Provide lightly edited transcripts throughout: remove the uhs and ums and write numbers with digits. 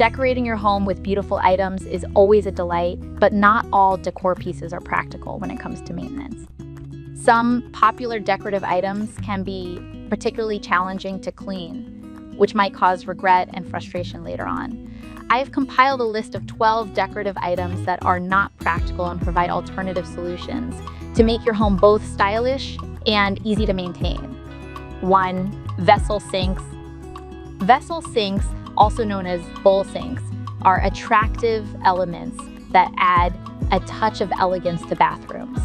Decorating your home with beautiful items is always a delight, but not all decor pieces are practical when it comes to maintenance. Some popular decorative items can be particularly challenging to clean, which might cause regret and frustration later on. I have compiled a list of 12 decorative items that are not practical and provide alternative solutions to make your home both stylish and easy to maintain. 1. Vessel sinks. Vessel sinks, also known as bowl sinks, are attractive elements that add a touch of elegance to bathrooms.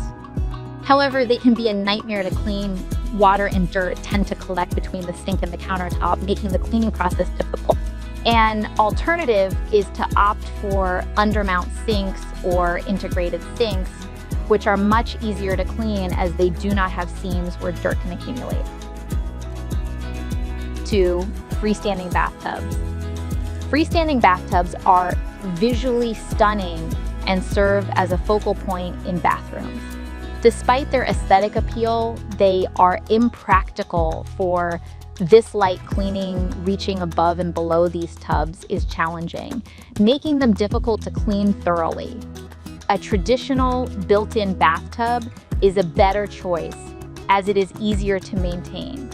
However, they can be a nightmare to clean. Water and dirt tend to collect between the sink and the countertop, making the cleaning process difficult. An alternative is to opt for undermount sinks or integrated sinks, which are much easier to clean as they do not have seams where dirt can accumulate. 2. Freestanding bathtubs. Freestanding bathtubs are visually stunning and serve as a focal point in bathrooms. Despite their aesthetic appeal, they are impractical for this light cleaning. Reaching above and below these tubs is challenging, making them difficult to clean thoroughly. A traditional built-in bathtub is a better choice as it is easier to maintain.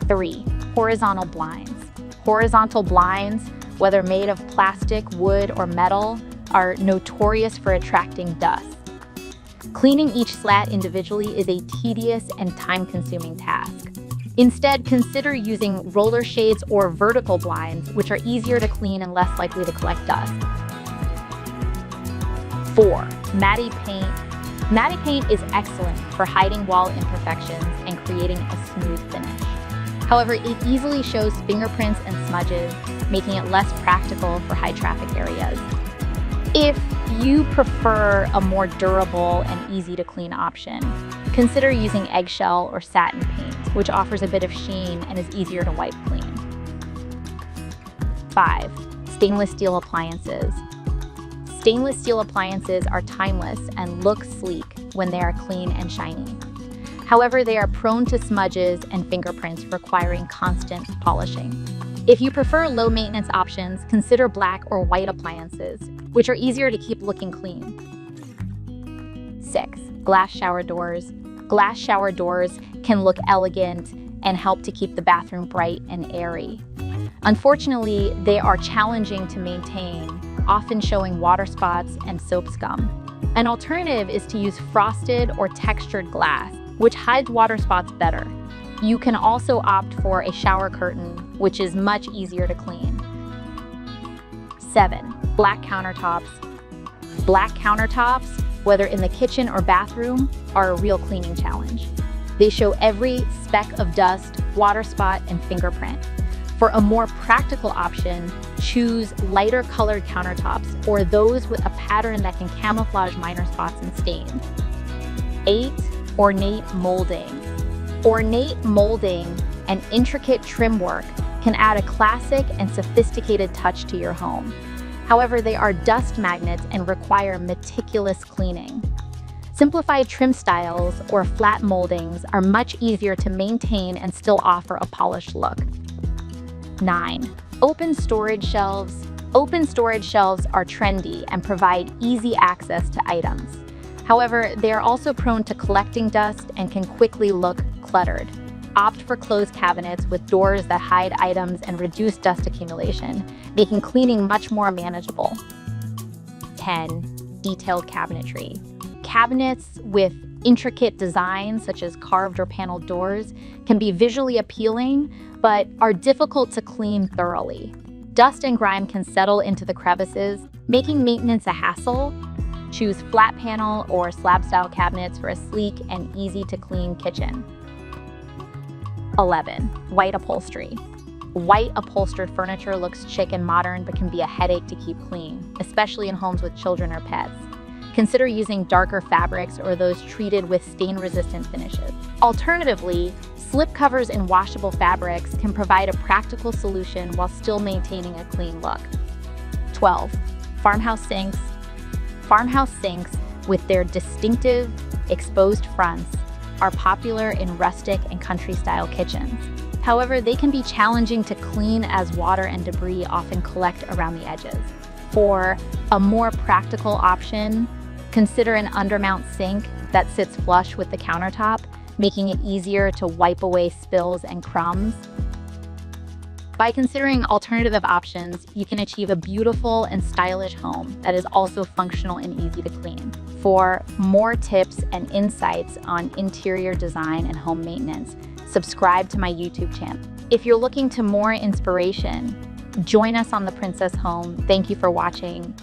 3. Horizontal blinds. Horizontal blinds, whether made of plastic, wood, or metal, are notorious for attracting dust. Cleaning each slat individually is a tedious and time-consuming task. Instead, consider using roller shades or vertical blinds, which are easier to clean and less likely to collect dust. 4. Matte paint. Matte paint is excellent for hiding wall imperfections and creating a smooth finish. However, it easily shows fingerprints and smudges, making it less practical for high-traffic areas. If you prefer a more durable and easy-to-clean option, consider using eggshell or satin paint, which offers a bit of sheen and is easier to wipe clean. 5. Stainless steel appliances. Stainless steel appliances are timeless and look sleek when they are clean and shiny. However, they are prone to smudges and fingerprints requiring constant polishing. If you prefer low-maintenance options, consider black or white appliances, which are easier to keep looking clean. 6. Glass shower doors. Glass shower doors can look elegant and help to keep the bathroom bright and airy. Unfortunately, they are challenging to maintain, often showing water spots and soap scum. An alternative is to use frosted or textured glass, which hides water spots better. You can also opt for a shower curtain, which is much easier to clean. 7. Black countertops. Black countertops, whether in the kitchen or bathroom, are a real cleaning challenge. They show every speck of dust, water spot, and fingerprint. For a more practical option, choose lighter colored countertops or those with a pattern that can camouflage minor spots and stains. 8. Ornate molding. Ornate molding and intricate trim work can add a classic and sophisticated touch to your home. However, they are dust magnets and require meticulous cleaning. Simplified trim styles or flat moldings are much easier to maintain and still offer a polished look. 9. Open storage shelves. Open storage shelves are trendy and provide easy access to items. However, they are also prone to collecting dust and can quickly look cluttered. Opt for closed cabinets with doors that hide items and reduce dust accumulation, making cleaning much more manageable. 10. Detailed cabinetry. Cabinets with intricate designs, such as carved or paneled doors, can be visually appealing, but are difficult to clean thoroughly. Dust and grime can settle into the crevices, making maintenance a hassle. Choose flat panel or slab-style cabinets for a sleek and easy-to-clean kitchen. 11. White upholstery. White upholstered furniture looks chic and modern but can be a headache to keep clean, especially in homes with children or pets. Consider using darker fabrics or those treated with stain-resistant finishes. Alternatively, slipcovers in washable fabrics can provide a practical solution while still maintaining a clean look. 12. Farmhouse sinks. Farmhouse sinks, with their distinctive, exposed fronts, are popular in rustic and country-style kitchens. However, they can be challenging to clean as water and debris often collect around the edges. For a more practical option, consider an undermount sink that sits flush with the countertop, making it easier to wipe away spills and crumbs. By considering alternative options, you can achieve a beautiful and stylish home that is also functional and easy to clean. For more tips and insights on interior design and home maintenance, subscribe to my YouTube channel. If you're looking to more inspiration, join us on The Princess Home. Thank you for watching.